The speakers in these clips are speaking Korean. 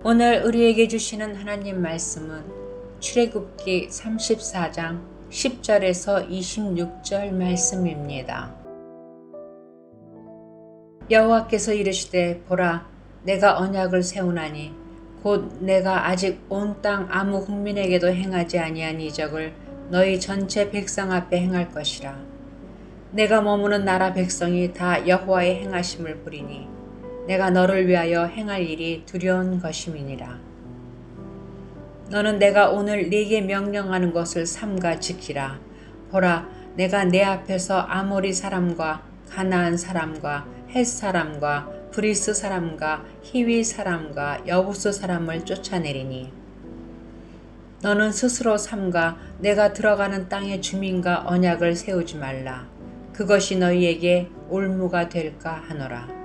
오늘 우리에게 주시는 하나님 말씀은 출애굽기 34장 10절에서 26절 말씀입니다. 여호와께서 이르시되 보라 내가 언약을 세우나니 곧 내가 아직 온 땅 아무 국민에게도 행하지 아니한 이적을 너희 전체 백성 앞에 행할 것이라. 내가 머무는 나라 백성이 다 여호와의 행하심을 보리니 내가 너를 위하여 행할 일이 두려운 것임이니라. 너는 내가 오늘 네게 명령하는 것을 삼가 지키라. 보라 내가 내 앞에서 아모리 사람과 가나안 사람과 헷 사람과 브리스 사람과 히위 사람과 여부스 사람을 쫓아내리니 너는 스스로 삼가 내가 들어가는 땅의 주민과 언약을 세우지 말라. 그것이 너희에게 올무가 될까 하노라.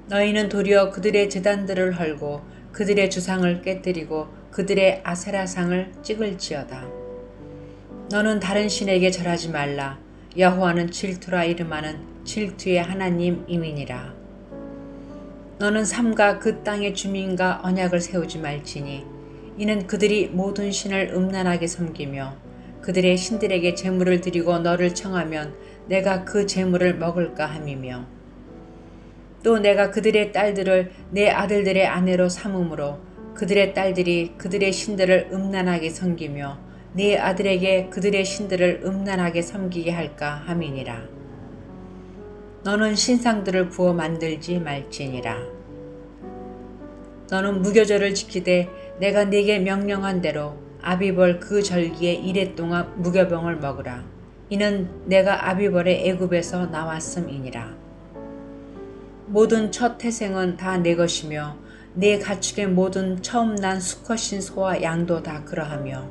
너희는 도리어 그들의 제단들을 헐고 그들의 주상을 깨뜨리고 그들의 아세라상을 찍을지어다. 너는 다른 신에게 절하지 말라. 여호와는 질투라 이름하는 질투의 하나님임이니라. 너는 삼가 그 땅의 주민과 언약을 세우지 말지니 이는 그들이 모든 신을 음란하게 섬기며 그들의 신들에게 제물을 드리고 너를 청하면 내가 그 제물을 먹을까 함이며 또 내가 그들의 딸들을 내 아들들의 아내로 삼음으로 그들의 딸들이 그들의 신들을 음란하게 섬기며 네 아들에게 그들의 신들을 음란하게 섬기게 할까 함이니라. 너는 신상들을 부어 만들지 말지니라. 너는 무교절을 지키되 내가 네게 명령한 대로 아비벌 그 절기에 이레 동안 무교병을 먹으라. 이는 내가 아비벌의 애굽에서 나왔음이니라. 모든 첫 태생은 다 내 것이며 네 가축의 모든 처음 난 수컷인 소와 양도 다 그러하며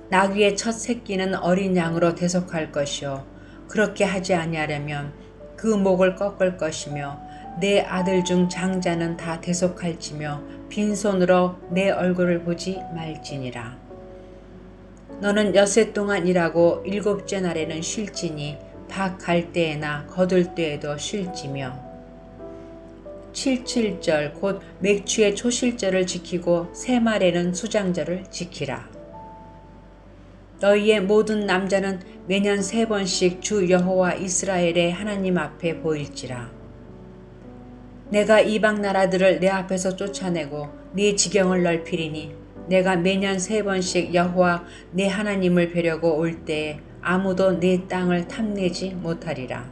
나귀의 첫 새끼는 어린 양으로 대속할 것이요 그렇게 하지 아니하려면 그 목을 꺾을 것이며 내 아들 중 장자는 다 대속할지며 빈손으로 내 얼굴을 보지 말지니라. 너는 엿새 동안 일하고 일곱째 날에는 쉴지니 밭 갈 때에나 거둘 때에도 쉴지며 77절 곧 맥추의 초실절을 지키고 새 말에는 수장절을 지키라. 너희의 모든 남자는 매년 3번씩 주 여호와 이스라엘의 하나님 앞에 보일지라. 내가 이방 나라들을 내 앞에서 쫓아내고 네 지경을 넓히리니 내가 매년 3번씩 여호와 내 하나님을 뵈려고 올 때에 아무도 내 땅을 탐내지 못하리라.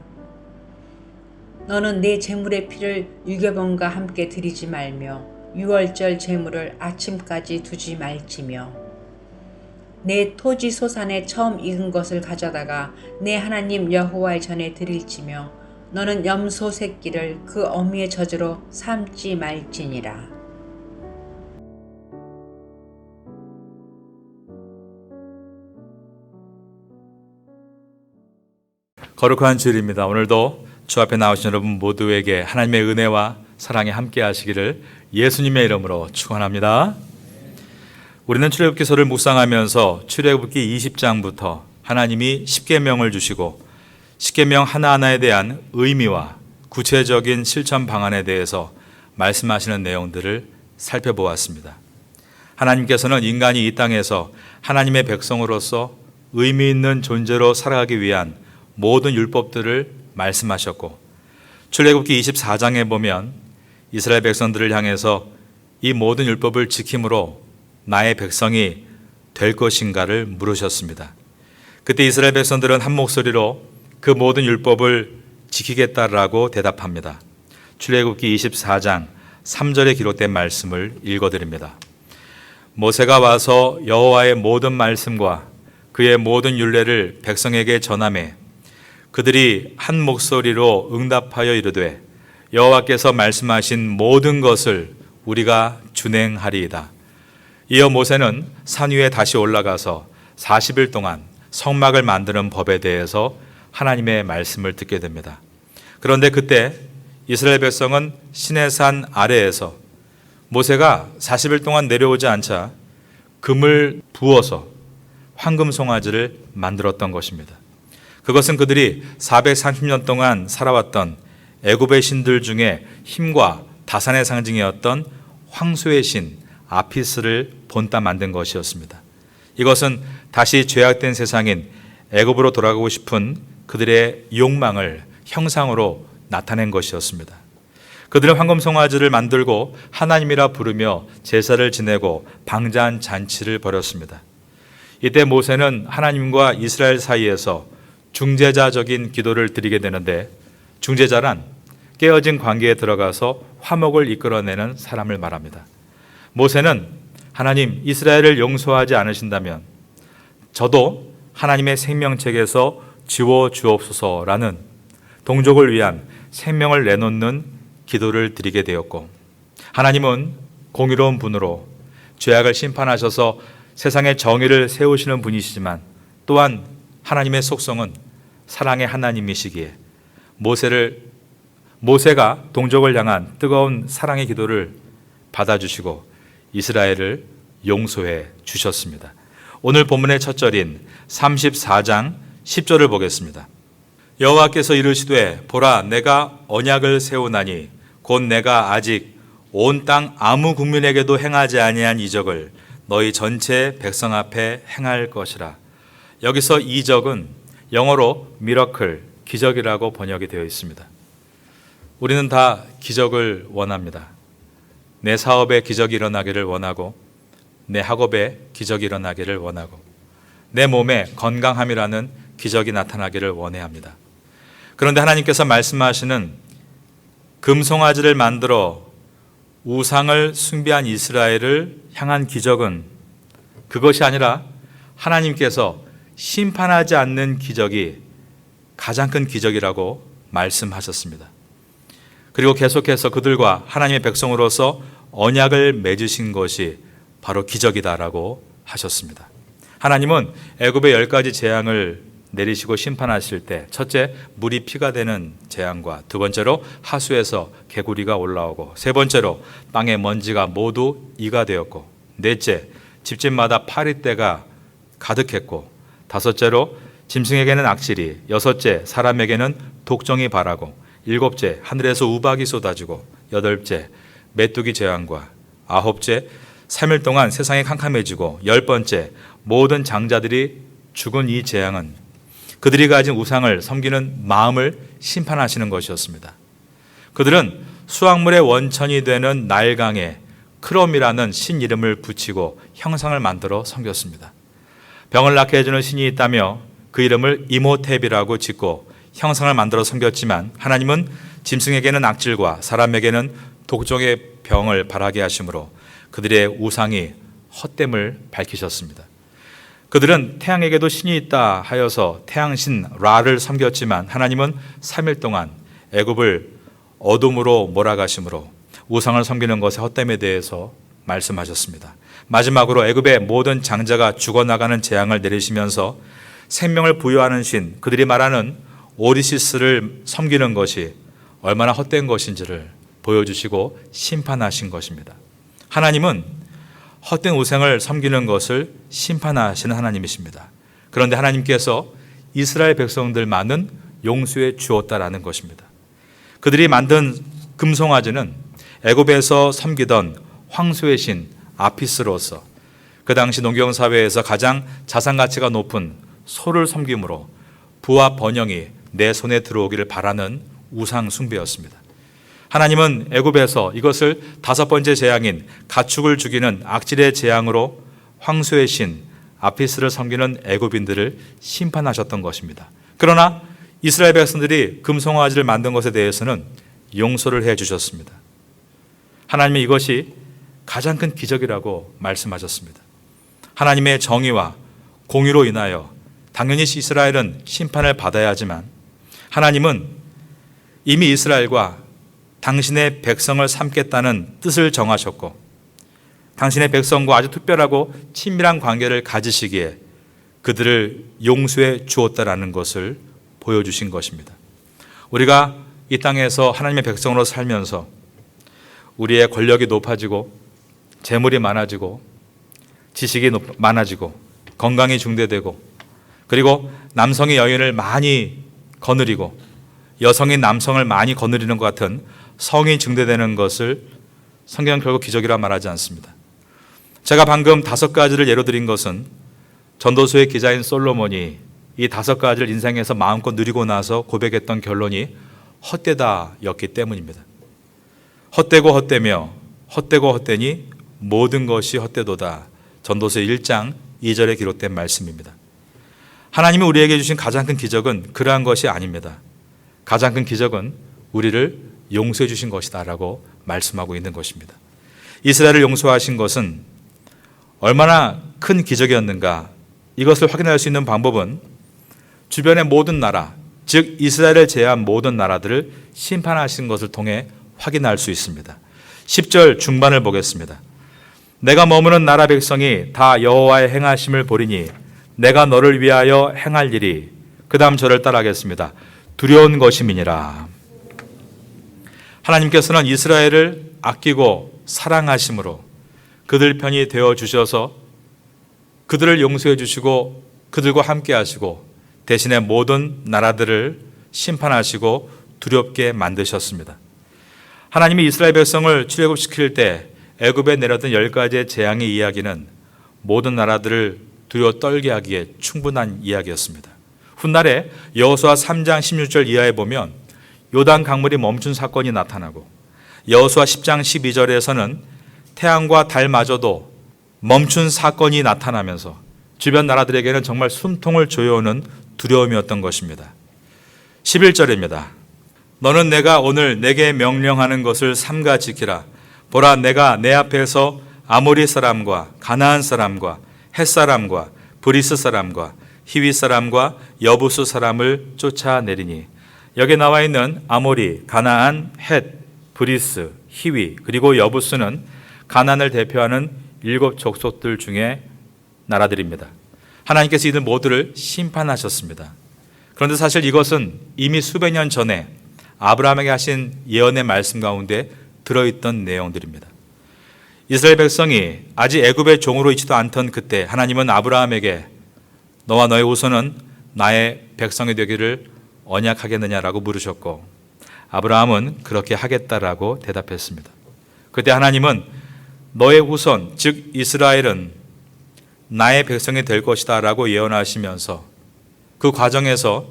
너는 내 제물의 피를 유교병과 함께 드리지 말며 유월절 제물을 아침까지 두지 말지며 내 토지 소산에 처음 익은 것을 가져다가 내 하나님 여호와의 전에 드릴지며 너는 염소 새끼를 그 어미의 젖으로 삼지 말지니라. 거룩한 주일입니다. 오늘도 주 앞에 나오신 여러분 모두에게 하나님의 은혜와 사랑이 함께 하시기를 예수님의 이름으로 축원합니다. 우리는 출애굽기서를 묵상하면서 출애굽기 20장부터 하나님이 십계명을 주시고 십계명 하나하나에 대한 의미와 구체적인 실천 방안에 대해서 말씀하시는 내용들을 살펴보았습니다. 하나님께서는 인간이 이 땅에서 하나님의 백성으로서 의미 있는 존재로 살아가기 위한 모든 율법들을 말씀하셨고 출애굽기 24장에 보면 이스라엘 백성들을 향해서 이 모든 율법을 지킴으로 나의 백성이 될 것인가를 물으셨습니다. 그때 이스라엘 백성들은 한 목소리로 그 모든 율법을 지키겠다라고 대답합니다. 출애굽기 24장 3절에 기록된 말씀을 읽어드립니다. 모세가 와서 여호와의 모든 말씀과 그의 모든 율례를 백성에게 전하매 그들이 한 목소리로 응답하여 이르되 여호와께서 말씀하신 모든 것을 우리가 준행하리이다. 이어 모세는 산 위에 다시 올라가서 40일 동안 성막을 만드는 법에 대해서 하나님의 말씀을 듣게 됩니다. 그런데 그때 이스라엘 백성은 시내산 아래에서 모세가 40일 동안 내려오지 않자 금을 부어서 황금 송아지를 만들었던 것입니다. 그것은 그들이 430년 동안 살아왔던 애굽의 신들 중에 힘과 다산의 상징이었던 황소의 신 아피스를 본따 만든 것이었습니다. 이것은 다시 죄악된 세상인 애굽으로 돌아가고 싶은 그들의 욕망을 형상으로 나타낸 것이었습니다. 그들은 황금 송아지를 만들고 하나님이라 부르며 제사를 지내고 방자한 잔치를 벌였습니다. 이때 모세는 하나님과 이스라엘 사이에서 중재자적인 기도를 드리게 되는데, 중재자란 깨어진 관계에 들어가서 화목을 이끌어내는 사람을 말합니다. 모세는 하나님, 이스라엘을 용서하지 않으신다면 저도 하나님의 생명책에서 지워 주옵소서라는 동족을 위한 생명을 내놓는 기도를 드리게 되었고, 하나님은 공의로운 분으로 죄악을 심판하셔서 세상의 정의를 세우시는 분이시지만 또한 하나님의 속성은 사랑의 하나님이시기에 모세가 동족을 향한 뜨거운 사랑의 기도를 받아주시고 이스라엘을 용서해 주셨습니다. 오늘 본문의 첫 절인 34장 10절을 보겠습니다. 여호와께서 이르시되 보라 내가 언약을 세우나니 곧 내가 아직 온 땅 아무 국민에게도 행하지 아니한 이적을 너희 전체 백성 앞에 행할 것이라. 여기서 이적은 영어로 미러클, 기적이라고 번역이 되어 있습니다. 우리는 다 기적을 원합니다. 내 사업에 기적이 일어나기를 원하고, 내 학업에 기적이 일어나기를 원하고, 내 몸에 건강함이라는 기적이 나타나기를 원해야 합니다. 그런데 하나님께서 말씀하시는 금송아지를 만들어 우상을 숭배한 이스라엘을 향한 기적은 그것이 아니라 하나님께서 심판하지 않는 기적이 가장 큰 기적이라고 말씀하셨습니다. 그리고 계속해서 그들과 하나님의 백성으로서 언약을 맺으신 것이 바로 기적이다라고 하셨습니다. 하나님은 애굽의 10가지 재앙을 내리시고 심판하실 때, 첫째 물이 피가 되는 재앙과, 두 번째로 하수에서 개구리가 올라오고, 세 번째로 땅의 먼지가 모두 이가 되었고, 넷째 집집마다 파리떼가 가득했고, 다섯째로 짐승에게는 악질이, 여섯째 사람에게는 독정이 발하고, 일곱째 하늘에서 우박이 쏟아지고, 여덟째 메뚜기 재앙과, 아홉째 3일 동안 세상이 캄캄해지고, 10번째 모든 장자들이 죽은 이 재앙은 그들이 가진 우상을 섬기는 마음을 심판하시는 것이었습니다. 그들은 수확물의 원천이 되는 나일강에 크롬이라는 신 이름을 붙이고 형상을 만들어 섬겼습니다. 병을 낫게 해주는 신이 있다며 그 이름을 이모탭이라고 짓고 형상을 만들어 섬겼지만, 하나님은 짐승에게는 악질과 사람에게는 독종의 병을 발하게 하심으로 그들의 우상이 헛됨을 밝히셨습니다. 그들은 태양에게도 신이 있다 하여서 태양신 라를 섬겼지만, 하나님은 3일 동안 애굽을 어둠으로 몰아가심으로 우상을 섬기는 것의 헛됨에 대해서 말씀하셨습니다. 마지막으로 애굽의 모든 장자가 죽어나가는 재앙을 내리시면서 생명을 부여하는 신, 그들이 말하는 오리시스를 섬기는 것이 얼마나 헛된 것인지를 보여주시고 심판하신 것입니다. 하나님은 헛된 우상을 섬기는 것을 심판하시는 하나님이십니다. 그런데 하나님께서 이스라엘 백성들만은 용서해 주었다라는 것입니다. 그들이 만든 금송아지는 애굽에서 섬기던 황소의 신 아피스로서 그 당시 농경사회에서 가장 자산가치가 높은 소를 섬김으로 부와 번영이 내 손에 들어오기를 바라는 우상 숭배였습니다. 하나님은 애굽에서 이것을 5번째 재앙인 가축을 죽이는 악질의 재앙으로 황소의 신 아피스를 섬기는 애굽인들을 심판하셨던 것입니다. 그러나 이스라엘 백성들이 금송아지를 만든 것에 대해서는 용서를 해 주셨습니다. 하나님은 이것이 가장 큰 기적이라고 말씀하셨습니다. 하나님의 정의와 공의로 인하여 당연히 이스라엘은 심판을 받아야 하지만, 하나님은 이미 이스라엘과 당신의 백성을 삼겠다는 뜻을 정하셨고, 당신의 백성과 아주 특별하고 친밀한 관계를 가지시기에 그들을 용서해 주었다라는 것을 보여주신 것입니다. 우리가 이 땅에서 하나님의 백성으로 살면서 우리의 권력이 높아지고 재물이 많아지고 지식이 많아지고 건강이 중대되고, 그리고 남성이 여인을 많이 거느리고 여성이 남성을 많이 거느리는 것 같은 성이 증대되는 것을 성경은 결국 기적이라 말하지 않습니다. 제가 방금 5가지를 예로 드린 것은 전도서의 기자인 솔로몬이 이 5가지를 인생에서 마음껏 누리고 나서 고백했던 결론이 헛되다였기 때문입니다. 헛되고 헛되며 헛되고 헛되니 모든 것이 헛되도다. 전도서 1장 2절에 기록된 말씀입니다. 하나님이 우리에게 주신 가장 큰 기적은 그러한 것이 아닙니다. 가장 큰 기적은 우리를 용서해 주신 것이다 라고 말씀하고 있는 것입니다. 이스라엘을 용서하신 것은 얼마나 큰 기적이었는가, 이것을 확인할 수 있는 방법은 주변의 모든 나라, 즉 이스라엘을 제외한 모든 나라들을 심판하신 것을 통해 확인할 수 있습니다. 10절 중반을 보겠습니다. 내가 머무는 나라 백성이 다 여호와의 행하심을 보리니 내가 너를 위하여 행할 일이, 그 다음 절을 따라하겠습니다. 두려운 것임이니라. 하나님께서는 이스라엘을 아끼고 사랑하심으로 그들 편이 되어 주셔서 그들을 용서해 주시고 그들과 함께 하시고 대신에 모든 나라들을 심판하시고 두렵게 만드셨습니다. 하나님이 이스라엘 백성을 출애굽시킬 때 애굽에 내렸던 10가지의 재앙의 이야기는 모든 나라들을 두려워 떨게 하기에 충분한 이야기였습니다. 훗날에 여호수아 3장 16절 이하에 보면 요단 강물이 멈춘 사건이 나타나고 여호수아 10장 12절에서는 태양과 달마저도 멈춘 사건이 나타나면서 주변 나라들에게는 정말 숨통을 조여오는 두려움이었던 것입니다. 11절입니다. 너는 내가 오늘 내게 명령하는 것을 삼가 지키라. 보라, 내가 내 앞에서 아모리 사람과 가나안 사람과 헷 사람과 브리스 사람과 히위 사람과 여부스 사람을 쫓아내리니. 여기 나와 있는 아모리, 가나안, 헷, 브리스, 히위 그리고 여부스는 가나안을 대표하는 7 족속들 중에 나라들입니다. 하나님께서 이들 모두를 심판하셨습니다. 그런데 사실 이것은 이미 수백 년 전에 아브라함에게 하신 예언의 말씀 가운데 들어있던 내용들입니다. 이스라엘 백성이 아직 애굽의 종으로 있지도 않던 그때 하나님은 아브라함에게 너와 너의 후손은 나의 백성이 되기를 언약하겠느냐라고 물으셨고 아브라함은 그렇게 하겠다라고 대답했습니다. 그때 하나님은 너의 후손 즉 이스라엘은 나의 백성이 될 것이다 라고 예언하시면서 그 과정에서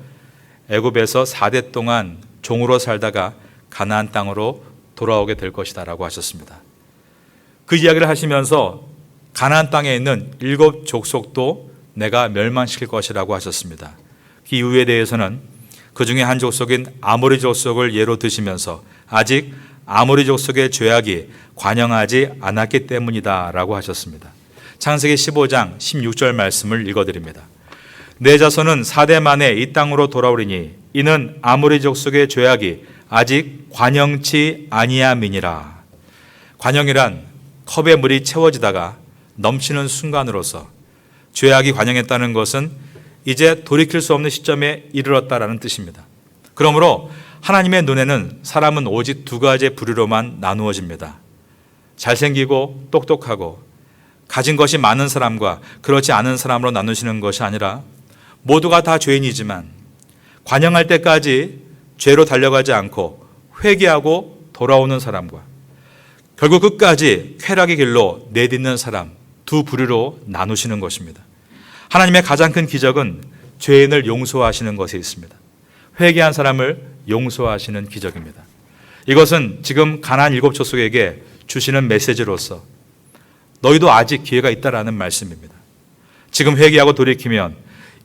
애굽에서 4대 동안 종으로 살다가 가나안 땅으로 돌아오게 될 것이다 라고 하셨습니다. 그 이야기를 하시면서 가나안 땅에 있는 7 족속도 내가 멸망시킬 것이라고 하셨습니다. 그 이유에 대해서는 그 중에 한 족속인 아모리 족속을 예로 드시면서 아직 아모리 족속의 죄악이 관영하지 않았기 때문이다 라고 하셨습니다. 창세기 15장 16절 말씀을 읽어드립니다. 내 자손은 4대 만에 이 땅으로 돌아오리니 이는 아모리 족속의 죄악이 아직 관영치 아니함이니라. 관영이란 컵에 물이 채워지다가 넘치는 순간으로서 죄악이 관영했다는 것은 이제 돌이킬 수 없는 시점에 이르렀다라는 뜻입니다. 그러므로 하나님의 눈에는 사람은 오직 2가지의 부류로만 나누어집니다. 잘생기고 똑똑하고 가진 것이 많은 사람과 그렇지 않은 사람으로 나누시는 것이 아니라 모두가 다 죄인이지만 관영할 때까지 죄로 달려가지 않고 회개하고 돌아오는 사람과 결국 끝까지 쾌락의 길로 내딛는 사람, 2 부류로 나누시는 것입니다. 하나님의 가장 큰 기적은 죄인을 용서하시는 것에 있습니다. 회개한 사람을 용서하시는 기적입니다. 이것은 지금 가나안 7 족속에게 주시는 메시지로서 너희도 아직 기회가 있다라는 말씀입니다. 지금 회개하고 돌이키면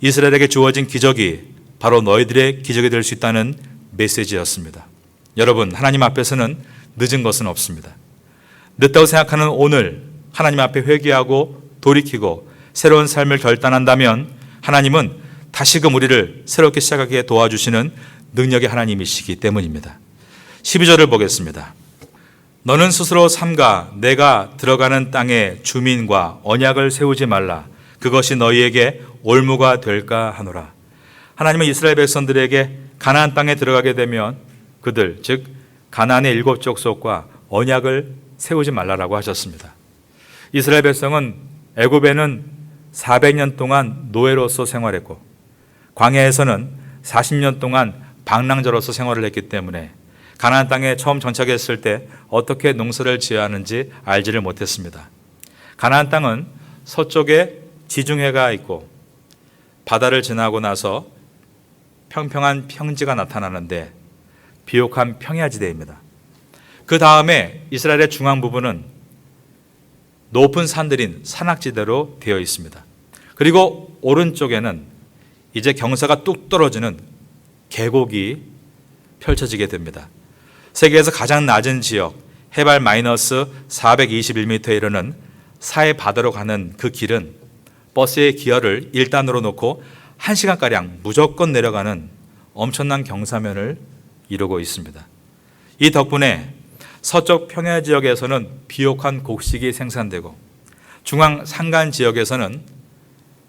이스라엘에게 주어진 기적이 바로 너희들의 기적이 될 수 있다는 메시지였습니다. 여러분, 하나님 앞에서는 늦은 것은 없습니다. 늦다고 생각하는 오늘 하나님 앞에 회개하고 돌이키고 새로운 삶을 결단한다면 하나님은 다시금 우리를 새롭게 시작하게 도와주시는 능력의 하나님이시기 때문입니다. 12절을 보겠습니다. 너는 스스로 삼가 내가 들어가는 땅의 주민과 언약을 세우지 말라. 그것이 너희에게 올무가 될까 하노라. 하나님은 이스라엘 백성들에게 가나안 땅에 들어가게 되면 그들 즉 가나안의 7 족속과 언약을 세우지 말라라고 하셨습니다. 이스라엘 백성은 애굽에는 400년 동안 노예로서 생활했고 광야에서는 40년 동안 방랑자로서 생활을 했기 때문에 가나안 땅에 처음 정착했을 때 어떻게 농사를 지어야 하는지 알지를 못했습니다. 가나안 땅은 서쪽에 지중해가 있고 바다를 지나고 나서 평평한 평지가 나타나는데 비옥한 평야지대입니다. 그 다음에 이스라엘의 중앙 부분은 높은 산들인 산악지대로 되어 있습니다. 그리고 오른쪽에는 이제 경사가 뚝 떨어지는 계곡이 펼쳐지게 됩니다. 세계에서 가장 낮은 지역, 해발 마이너스 421m에 이르는 사해 바다로 가는 그 길은 버스의 기어를 1단으로 놓고 1시간가량 무조건 내려가는 엄청난 경사면을 이루고 있습니다. 이 덕분에 서쪽 평야 지역에서는 비옥한 곡식이 생산되고 중앙 산간 지역에서는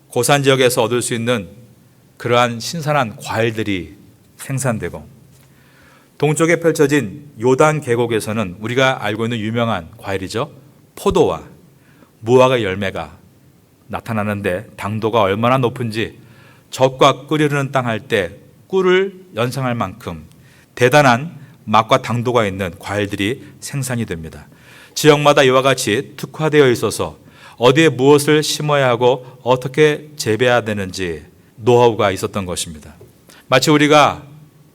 고산 지역에서 얻을 수 있는 그러한 신선한 과일들이 생산되고 동쪽에 펼쳐진 요단 계곡에서는 우리가 알고 있는 유명한 과일이죠. 포도와 무화과 열매가 나타나는데 당도가 얼마나 높은지 젖과 꿀이 흐르는 땅 할 때 꿀을 연상할 만큼 대단한 맛과 당도가 있는 과일들이 생산이 됩니다. 지역마다 이와 같이 특화되어 있어서 어디에 무엇을 심어야 하고 어떻게 재배해야 되는지 노하우가 있었던 것입니다. 마치 우리가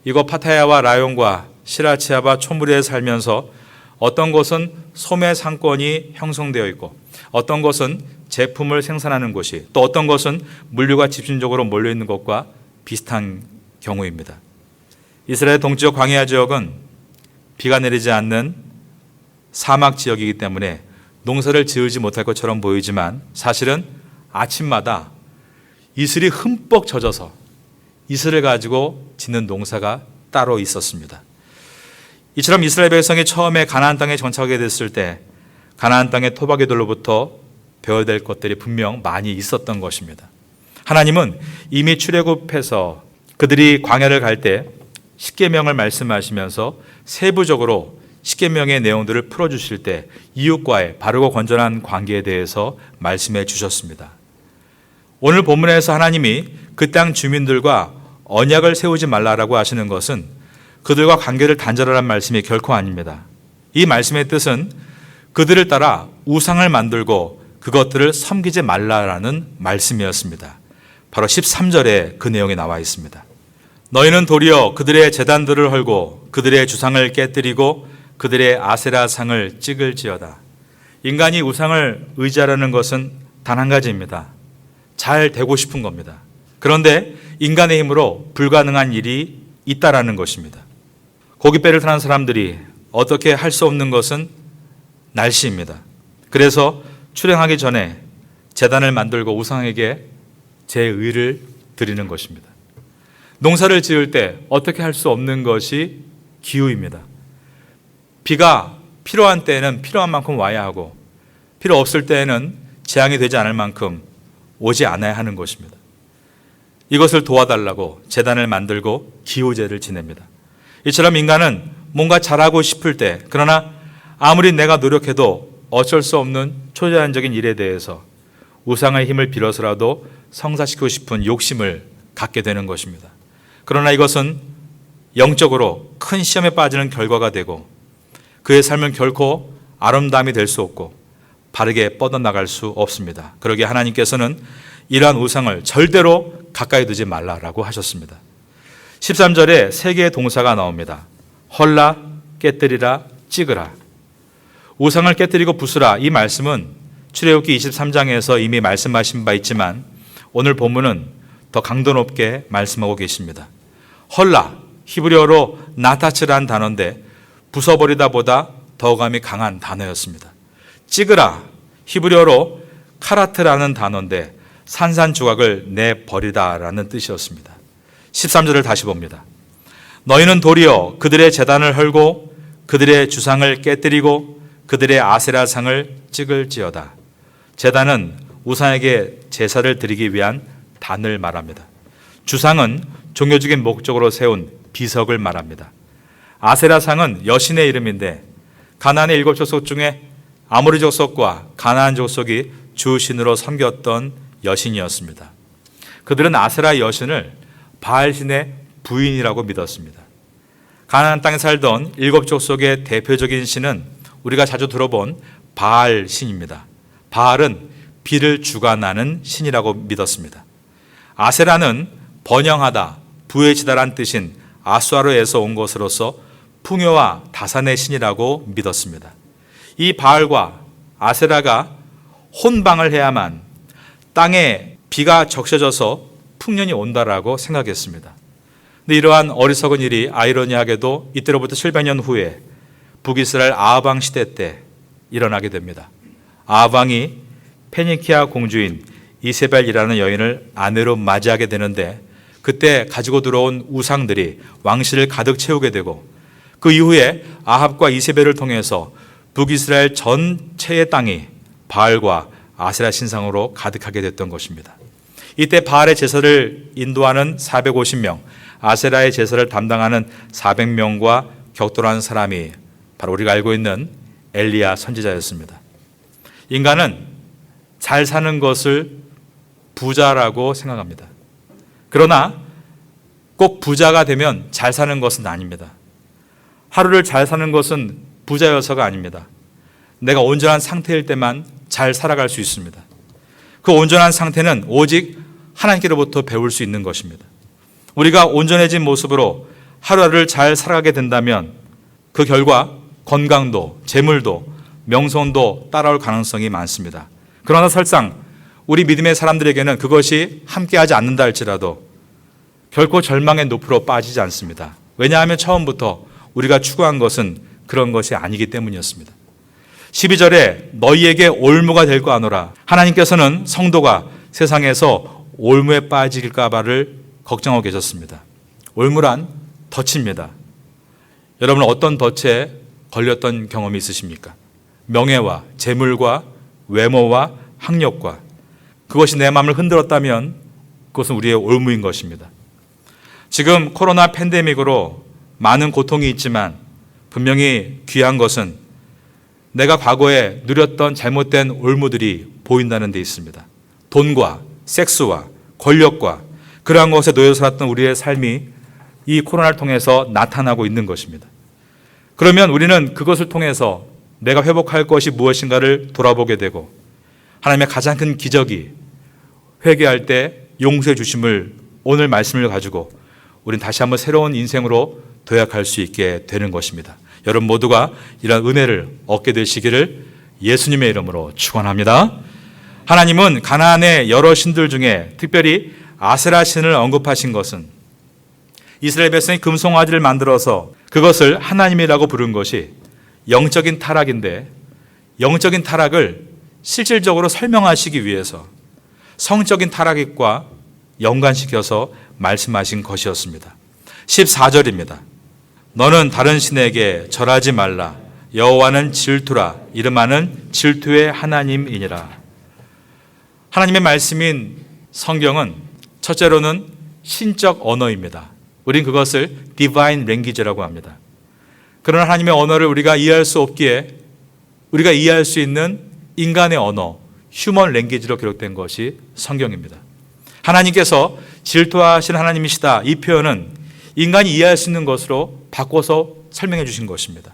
이곳 파타야와 라용과 시라치아바 초무리에 살면서 어떤 곳은 소매 상권이 형성되어 있고 어떤 곳은 제품을 생산하는 곳이 또 어떤 곳은 물류가 집중적으로 몰려있는 것과 비슷한 경우입니다. 이스라엘 동지역 광야 지역은 비가 내리지 않는 사막 지역이기 때문에 농사를 지으지 못할 것처럼 보이지만 사실은 아침마다 이슬이 흠뻑 젖어서 이슬을 가지고 짓는 농사가 따로 있었습니다. 이처럼 이스라엘 백성이 처음에 가나안 땅에 정착하게 됐을 때 가나안 땅의 토박이들로부터 배워야 될 것들이 분명 많이 있었던 것입니다. 하나님은 이미 출애굽해서 그들이 광야를 갈 때 십계명을 말씀하시면서 세부적으로 십계명의 내용들을 풀어주실 때 이웃과의 바르고 건전한 관계에 대해서 말씀해 주셨습니다. 오늘 본문에서 하나님이 그 땅 주민들과 언약을 세우지 말라라고 하시는 것은 그들과 관계를 단절하라는 말씀이 결코 아닙니다. 이 말씀의 뜻은 그들을 따라 우상을 만들고 그것들을 섬기지 말라라는 말씀이었습니다. 바로 13절에 그 내용이 나와 있습니다. 너희는 도리어 그들의 제단들을 헐고 그들의 주상을 깨뜨리고 그들의 아세라상을 찍을지어다. 인간이 우상을 의지하라는 것은 단 한 가지입니다. 잘 되고 싶은 겁니다. 그런데 인간의 힘으로 불가능한 일이 있다라는 것입니다. 고깃배를 타는 사람들이 어떻게 할 수 없는 것은 날씨입니다. 그래서 출행하기 전에 제단을 만들고 우상에게 제의를 드리는 것입니다. 농사를 지을 때 어떻게 할 수 없는 것이 기후입니다. 비가 필요한 때에는 필요한 만큼 와야 하고 필요 없을 때에는 재앙이 되지 않을 만큼 오지 않아야 하는 것입니다. 이것을 도와달라고 제단을 만들고 기후제를 지냅니다. 이처럼 인간은 뭔가 잘하고 싶을 때 그러나 아무리 내가 노력해도 어쩔 수 없는 초자연적인 일에 대해서 우상의 힘을 빌어서라도 성사시키고 싶은 욕심을 갖게 되는 것입니다. 그러나 이것은 영적으로 큰 시험에 빠지는 결과가 되고 그의 삶은 결코 아름다움이 될 수 없고 바르게 뻗어나갈 수 없습니다. 그러기에 하나님께서는 이러한 우상을 절대로 가까이 두지 말라라고 하셨습니다. 13절에 세 개의 동사가 나옵니다. 헐라, 깨뜨리라, 찍으라. 우상을 깨뜨리고 부수라. 이 말씀은 출애굽기 23장에서 이미 말씀하신 바 있지만 오늘 본문은 더 강도 높게 말씀하고 계십니다. 헐라, 히브리어로 나타츠라는 단어인데 부숴버리다 보다 더감이 강한 단어였습니다. 찍으라, 히브리어로 카라트라는 단어인데 산산조각을 내버리다라는 뜻이었습니다. 13절을 다시 봅니다. 너희는 도리어 그들의 제단을 헐고 그들의 주상을 깨뜨리고 그들의 아세라상을 찍을지어다. 제단은 우상에게 제사를 드리기 위한 단을 말합니다. 주상은 종교적인 목적으로 세운 비석을 말합니다. 아세라상은 여신의 이름인데 가나안의 7족속 중에 아모리 족속과 가나안 족속이 주신으로 섬겼던 여신이었습니다. 그들은 아세라 여신을 바알신의 부인이라고 믿었습니다. 가나안 땅에 살던 일곱 족속의 대표적인 신은 우리가 자주 들어본 바알 신입니다. 바알은 비를 주관하는 신이라고 믿었습니다. 아세라는 번영하다, 부해지다란 뜻인 아수아로에서 온 것으로서 풍요와 다산의 신이라고 믿었습니다. 이 바알과 아세라가 혼방을 해야만 땅에 비가 적셔져서 풍년이 온다라고 생각했습니다. 근데 이러한 어리석은 일이 아이러니하게도 이때로부터 700년 후에 북이스라엘 아합 왕 시대 때 일어나게 됩니다. 아합 왕이 페니키아 공주인 이세벨이라는 여인을 아내로 맞이하게 되는데 그때 가지고 들어온 우상들이 왕실을 가득 채우게 되고 그 이후에 아합과 이세벨을 통해서 북이스라엘 전체의 땅이 바알과 아세라 신상으로 가득하게 됐던 것입니다. 이때 바알의 제사를 인도하는 450명, 아세라의 제사를 담당하는 400명과 격돌하는 사람이 바로 우리가 알고 있는 엘리야 선지자였습니다. 인간은 잘 사는 것을 부자라고 생각합니다. 그러나 꼭 부자가 되면 잘 사는 것은 아닙니다. 하루를 잘 사는 것은 부자여서가 아닙니다. 내가 온전한 상태일 때만 잘 살아갈 수 있습니다. 그 온전한 상태는 오직 하나님께로부터 배울 수 있는 것입니다. 우리가 온전해진 모습으로 하루하루를 잘 살아가게 된다면 그 결과 건강도, 재물도, 명성도 따라올 가능성이 많습니다. 그러나 설상 우리 믿음의 사람들에게는 그것이 함께하지 않는다 할지라도 결코 절망의 늪으로 빠지지 않습니다. 왜냐하면 처음부터 우리가 추구한 것은 그런 것이 아니기 때문이었습니다. 12절에 너희에게 올무가 될 거 아노라. 하나님께서는 성도가 세상에서 올무에 빠질까 봐를 걱정하고 계셨습니다. 올무란 덫입니다. 여러분은 어떤 덫에 걸렸던 경험이 있으십니까? 명예와 재물과 외모와 학력과 그것이 내 마음을 흔들었다면 그것은 우리의 올무인 것입니다. 지금 코로나 팬데믹으로 많은 고통이 있지만 분명히 귀한 것은 내가 과거에 누렸던 잘못된 올무들이 보인다는 데 있습니다. 돈과 섹스와 권력과 그러한 것에 놓여 살았던 우리의 삶이 이 코로나를 통해서 나타나고 있는 것입니다. 그러면 우리는 그것을 통해서 내가 회복할 것이 무엇인가를 돌아보게 되고 하나님의 가장 큰 기적이 회개할 때 용서해 주심을 오늘 말씀을 가지고 우리는 다시 한번 새로운 인생으로 도약할 수 있게 되는 것입니다. 여러분 모두가 이런 은혜를 얻게 되시기를 예수님의 이름으로 축원합니다. 하나님은 가나안의 여러 신들 중에 특별히 아세라 신을 언급하신 것은 이스라엘 백성이 금송아지를 만들어서 그것을 하나님이라고 부른 것이 영적인 타락인데 영적인 타락을 실질적으로 설명하시기 위해서 성적인 타락과 연관시켜서 말씀하신 것이었습니다. 14절입니다. 너는 다른 신에게 절하지 말라. 여호와는 질투라. 이름하는 질투의 하나님이니라. 하나님의 말씀인 성경은 첫째로는 신적 언어입니다. 우린 그것을 divine language라고 합니다. 그러나 하나님의 언어를 우리가 이해할 수 없기에 우리가 이해할 수 있는 인간의 언어, 휴먼 랭귀지로 기록된 것이 성경입니다. 하나님께서 질투하신 하나님이시다. 이 표현은 인간이 이해할 수 있는 것으로 바꿔서 설명해 주신 것입니다.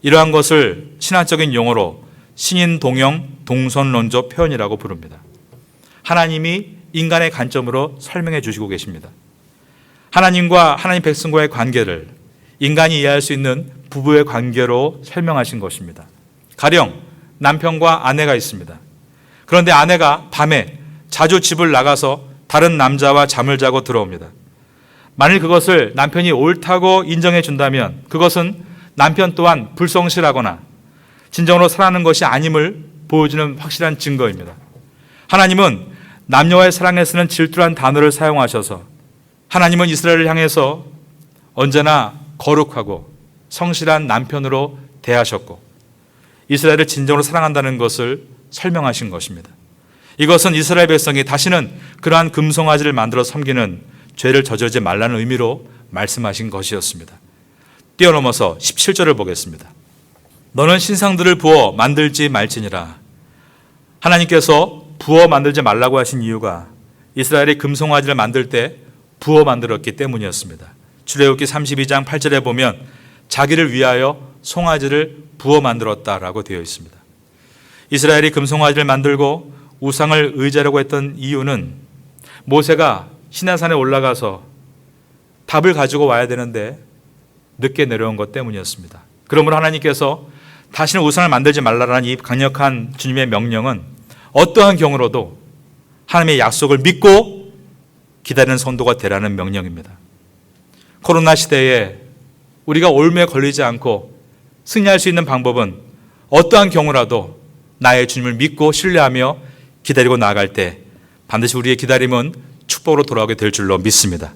이러한 것을 신학적인 용어로 신인동형 동선론적 표현이라고 부릅니다. 하나님이 인간의 관점으로 설명해 주시고 계십니다. 하나님과 하나님 백성과의 관계를 인간이 이해할 수 있는 부부의 관계로 설명하신 것입니다. 가령 남편과 아내가 있습니다. 그런데 아내가 밤에 자주 집을 나가서 다른 남자와 잠을 자고 들어옵니다. 만일 그것을 남편이 옳다고 인정해 준다면 그것은 남편 또한 불성실하거나 진정으로 사랑하는 것이 아님을 보여주는 확실한 증거입니다. 하나님은 남녀와의 사랑에 쓰는 질투란 단어를 사용하셔서 하나님은 이스라엘을 향해서 언제나 거룩하고 성실한 남편으로 대하셨고 이스라엘을 진정으로 사랑한다는 것을 설명하신 것입니다. 이것은 이스라엘 백성이 다시는 그러한 금송아지를 만들어 섬기는 죄를 저지르지 말라는 의미로 말씀하신 것이었습니다. 뛰어넘어서 17절을 보겠습니다. 너는 신상들을 부어 만들지 말지니라. 하나님께서 부어 만들지 말라고 하신 이유가 이스라엘이 금송아지를 만들 때 부어 만들었기 때문이었습니다. 출애굽기 32장 8절에 보면 자기를 위하여 송아지를 부어 만들었다라고 되어 있습니다. 이스라엘이 금송아지를 만들고 우상을 의지하려고 했던 이유는 모세가 시내산에 올라가서 답을 가지고 와야 되는데 늦게 내려온 것 때문이었습니다. 그러므로 하나님께서 다시는 우상을 만들지 말라라는 이 강력한 주님의 명령은 어떠한 경우로도 하나님의 약속을 믿고 기다리는 성도가 되라는 명령입니다. 코로나 시대에 우리가 올무에 걸리지 않고 승리할 수 있는 방법은 어떠한 경우라도 나의 주님을 믿고 신뢰하며 기다리고 나아갈 때 반드시 우리의 기다림은 축복으로 돌아오게 될 줄로 믿습니다.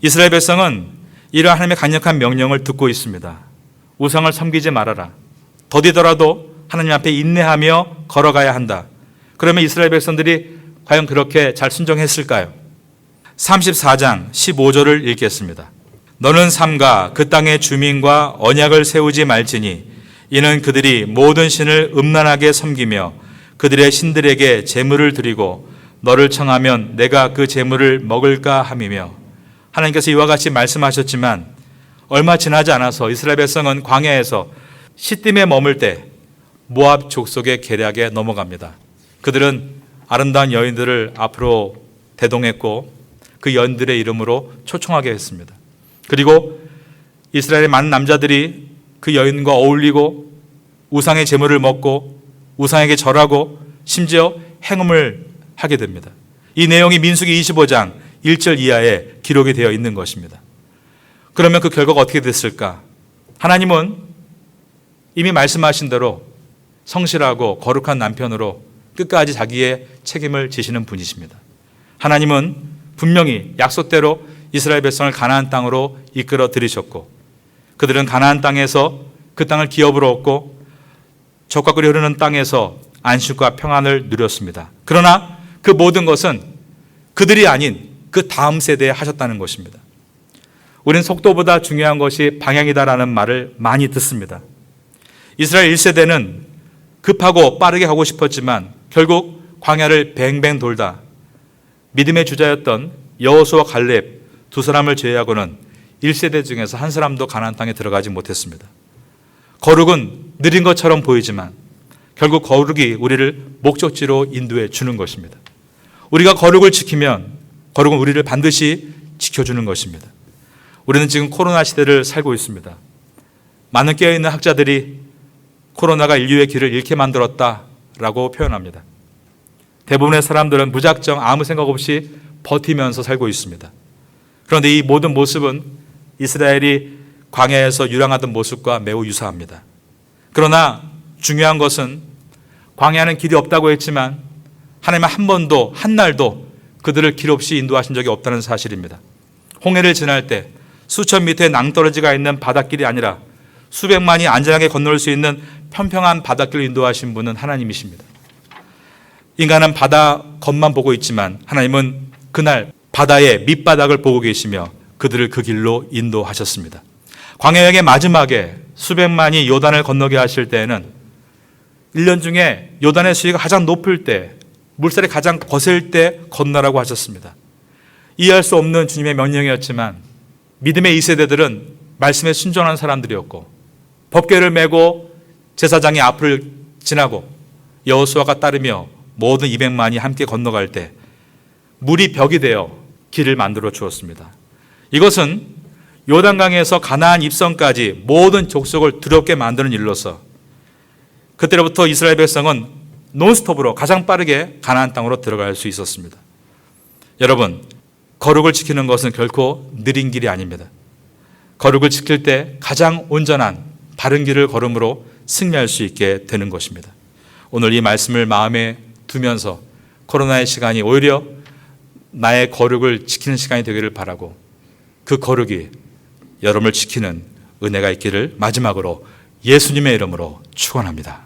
이스라엘 백성은 이러한 하나님의 강력한 명령을 듣고 있습니다. 우상을 섬기지 말아라. 더디더라도 하나님 앞에 인내하며 걸어가야 한다. 그러면 이스라엘 백성들이 과연 그렇게 잘 순종했을까요? 34장 15절을 읽겠습니다. 너는 삼가 그 땅의 주민과 언약을 세우지 말지니 이는 그들이 모든 신을 음란하게 섬기며 그들의 신들에게 제물을 드리고 너를 청하면 내가 그 제물을 먹을까 함이며 하나님께서 이와 같이 말씀하셨지만 얼마 지나지 않아서 이스라엘 백성은 광야에서 시딤에 머물 때 모압 족속의 계략에 넘어갑니다. 그들은 아름다운 여인들을 앞으로 대동했고 그 여인들의 이름으로 초청하게 했습니다. 그리고 이스라엘의 많은 남자들이 그 여인과 어울리고 우상의 제물을 먹고 우상에게 절하고 심지어 행음을 하게 됩니다. 이 내용이 민수기 25장 1절 이하에 기록이 되어 있는 것입니다. 그러면 그 결과가 어떻게 됐을까? 하나님은 이미 말씀하신 대로 성실하고 거룩한 남편으로 끝까지 자기의 책임을 지시는 분이십니다. 하나님은 분명히 약속대로 이스라엘 백성을 가나안 땅으로 이끌어 들이셨고 그들은 가나안 땅에서 그 땅을 기업으로 얻고 젖과 꿀이 흐르는 땅에서 안식과 평안을 누렸습니다. 그러나 그 모든 것은 그들이 아닌 그 다음 세대에 하셨다는 것입니다. 우리는 속도보다 중요한 것이 방향이다라는 말을 많이 듣습니다. 이스라엘 1세대는 급하고 빠르게 가고 싶었지만 결국 광야를 뱅뱅 돌다 믿음의 주자였던 여호수아 갈렙 두 사람을 제외하고는 1세대 중에서 한 사람도 가나안 땅에 들어가지 못했습니다. 거룩은 느린 것처럼 보이지만 결국 거룩이 우리를 목적지로 인도해 주는 것입니다. 우리가 거룩을 지키면 거룩은 우리를 반드시 지켜주는 것입니다. 우리는 지금 코로나 시대를 살고 있습니다. 많은 깨어있는 학자들이 코로나가 인류의 길을 잃게 만들었다라고 표현합니다. 대부분의 사람들은 무작정 아무 생각 없이 버티면서 살고 있습니다. 그런데 이 모든 모습은 이스라엘이 광야에서 유랑하던 모습과 매우 유사합니다. 그러나 중요한 것은 광야는 길이 없다고 했지만 하나님은 한 번도 한 날도 그들을 길 없이 인도하신 적이 없다는 사실입니다. 홍해를 지날 때 수천 미터의 낭떠러지가 있는 바닷길이 아니라 수백만이 안전하게 건널 수 있는 평평한 바닷길을 인도하신 분은 하나님이십니다. 인간은 바다 겉만 보고 있지만 하나님은 그날 바다의 밑바닥을 보고 계시며 그들을 그 길로 인도하셨습니다. 광야의 마지막에 수백만이 요단을 건너게 하실 때에는 1년 중에 요단의 수위가 가장 높을 때 물살이 가장 거셀 때 건너라고 하셨습니다. 이해할 수 없는 주님의 명령이었지만 믿음의 2세대들은 말씀에 순종한 사람들이었고 법궤를 메고 제사장이 앞을 지나고 여호수아가 따르며 모든 200만이 함께 건너갈 때 물이 벽이 되어 길을 만들어 주었습니다. 이것은 요단강에서 가나안 입성까지 모든 족속을 두렵게 만드는 일로서 그때로부터 이스라엘 백성은 논스톱으로 가장 빠르게 가나안 땅으로 들어갈 수 있었습니다. 여러분, 거룩을 지키는 것은 결코 느린 길이 아닙니다. 거룩을 지킬 때 가장 온전한 바른 길을 걸음으로 승리할 수 있게 되는 것입니다. 오늘 이 말씀을 마음에 두면서 코로나의 시간이 오히려 나의 거룩을 지키는 시간이 되기를 바라고 그 거룩이 여러분을 지키는 은혜가 있기를 마지막으로 예수님의 이름으로 축원합니다.